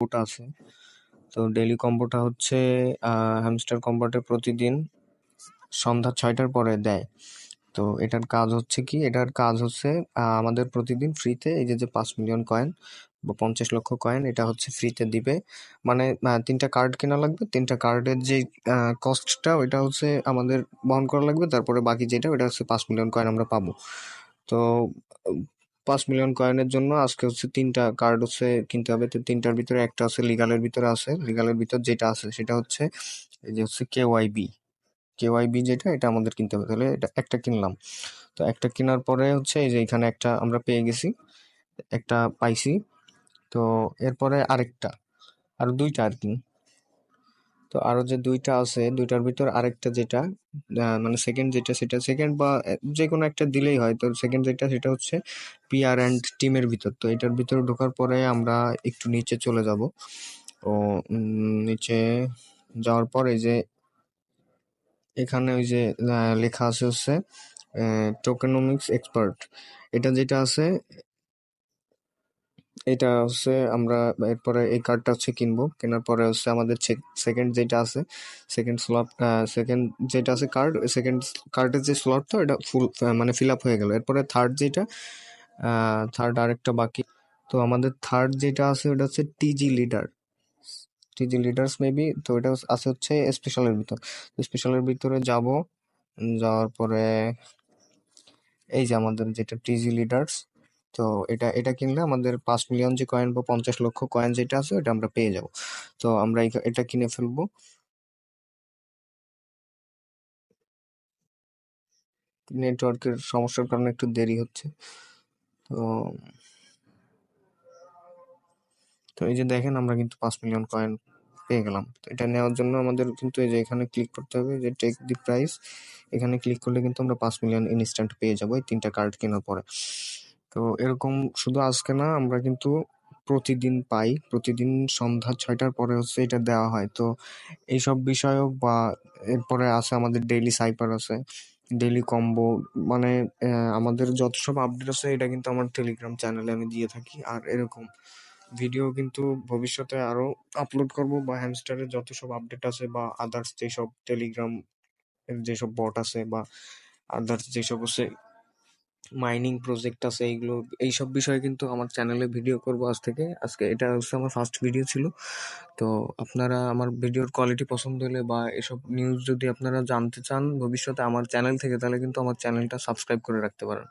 কম্বোটা আছে। তো ডেইলি কম্বোটা হচ্ছে হ্যামস্টার কম্বোটা প্রতিদিন সন্ধ্যা 6টার পরে দেয়। তো এটার কাজ হচ্ছে কি, এটার কাজ হচ্ছে আমাদের প্রতিদিন ফ্রিতে এই যে 5 মিলিয়ন কয়েন বা 50 লক্ষ কয়েন এটা হচ্ছে ফ্রিতে দিবে। মানে 3টা কার্ড কেনা লাগবে, 3টা কার্ডের যে কস্টটা ওইটা হচ্ছে আমাদের বহন করা লাগবে, তারপরে বাকি যেটা ওটা হচ্ছে 5 মিলিয়ন কয়েন আমরা পাবো। তো 5 মিলিয়ন কয়েনের জন্য আজকে হচ্ছে 3টা কার্ড হচ্ছে কিনতে হবে। তো 3টার ভিতরে একটা আছে লিগালের ভিতরে আছে, লিগালের ভিতর যেটা আছে সেটা হচ্ছে এই যে হচ্ছে কেওয়াইবি যেটা এটা আমাদের কিনতে হবে। তাহলে এটা একটা কিনলাম। তো একটা কেনার পরে হচ্ছে এই যে এখানে একটা আমরা পেয়ে গেছি, একটা পাইছি। তো এরপরে আরো 2টা আর কি। তো আরো যে 2টা আছে, 2টার ভিতর আরেকটা যেটা মানে সেকেন্ড যেটা, সেটা সেকেন্ড বা যে কোনো একটা দিলেই হয়। তো সেকেন্ড যেটা সেটা হচ্ছে পিআর অ্যান্ড টিমের ভিতর। তো এটার ভিতরে ঢোকার পরে আমরা একটু নিচে চলে যাব। ও নিচে যাওয়ার পর এই যে এখানে ওই যে লেখা আছে হচ্ছে টোকেনমিক্স এক্সপার্ট। এটা যেটা আছে এটা হচ্ছে আমরা এরপরে এই কার্ডটা হচ্ছে কিনবো। কেনার পরে হচ্ছে আমাদের সেকেন্ড যেটা আছে, সেকেন্ড যেটা আছে কার্ড, সেকেন্ড কার্ডের যে স্লটটা এটা ফুল মানে ফিল আপ হয়ে গেল। এরপরে থার্ড যেটা, থার্ড আরেকটা বাকি। তো আমাদের থার্ড যেটা আছে ওটা হচ্ছে টিজি লিডার্স মেবি। তো এটা আছে হচ্ছে স্পেশালের ভিতর। স্পেশালের ভিতরে যাব, যাওয়ার পরে এই যে আমাদের যেটা টিজি লিডার্স। তো এটা কিনলে আমাদের 5 মিলিয়ন যে কয়েন বা 50 লক্ষ কয়েন যেটা আছে ওটা আমরা পেয়ে যাব। তো আমরা এটা কিনে ফেলবো। নেটওয়ার্কের সমস্যার কারণে একটু দেরি হচ্ছে। তো তো এই যে দেখেন আমরা কিন্তু 5 মিলিয়ন কয়েন পেয়ে গেলাম। তো এটা নেওয়ার জন্য আমাদের কিন্তু এই যে এখানে ক্লিক করতে হবে, যে টেক দি প্রাইস। এখানে ক্লিক করলে কিন্তু আমরা 5 মিলিয়ন ইনস্ট্যান্ট পেয়ে যাবো এই 3টা কার্ড কেনার পরে। তো এরকম শুধু আজকে না, আমরা কিন্তু প্রতিদিন পাই। প্রতিদিন সন্ধ্যা 6টার পরে হচ্ছে এটা দেওয়া হয়। তো এইসব বিষয়ক বা এরপরে আছে আমাদের ডেইলি সাইপার আছে, ডেইলি কম্বো, মানে আমাদের যত সব আপডেট আছে এটা কিন্তু আমার টেলিগ্রাম চ্যানেলে আমি দিয়ে থাকি। আর এরকম ভিডিও কিন্তু ভবিষ্যতে আরো আপলোড করব, বা হ্যামস্টারের যত সব আপডেট আছে বা আদার্স যেসব টেলিগ্রাম এর যেসব বট আছে বা আদার্স যেসব হচ্ছে মাইনিং প্রজেক্ট আছে, এইগুলো এইসব বিষয়ে কিন্তু আমার চ্যানেলে ভিডিও করব আজ থেকে। আজকে এটা হচ্ছে আমার ফার্স্ট ভিডিও ছিল। তো আপনারা আমার ভিডিওর কোয়ালিটি পছন্দ হলে বা এসব নিউজ যদি আপনারা জানতে চান ভবিষ্যতে আমার চ্যানেল থেকে, তাহলে কিন্তু আমার চ্যানেলটা সাবস্ক্রাইব করে রাখতে পারেন।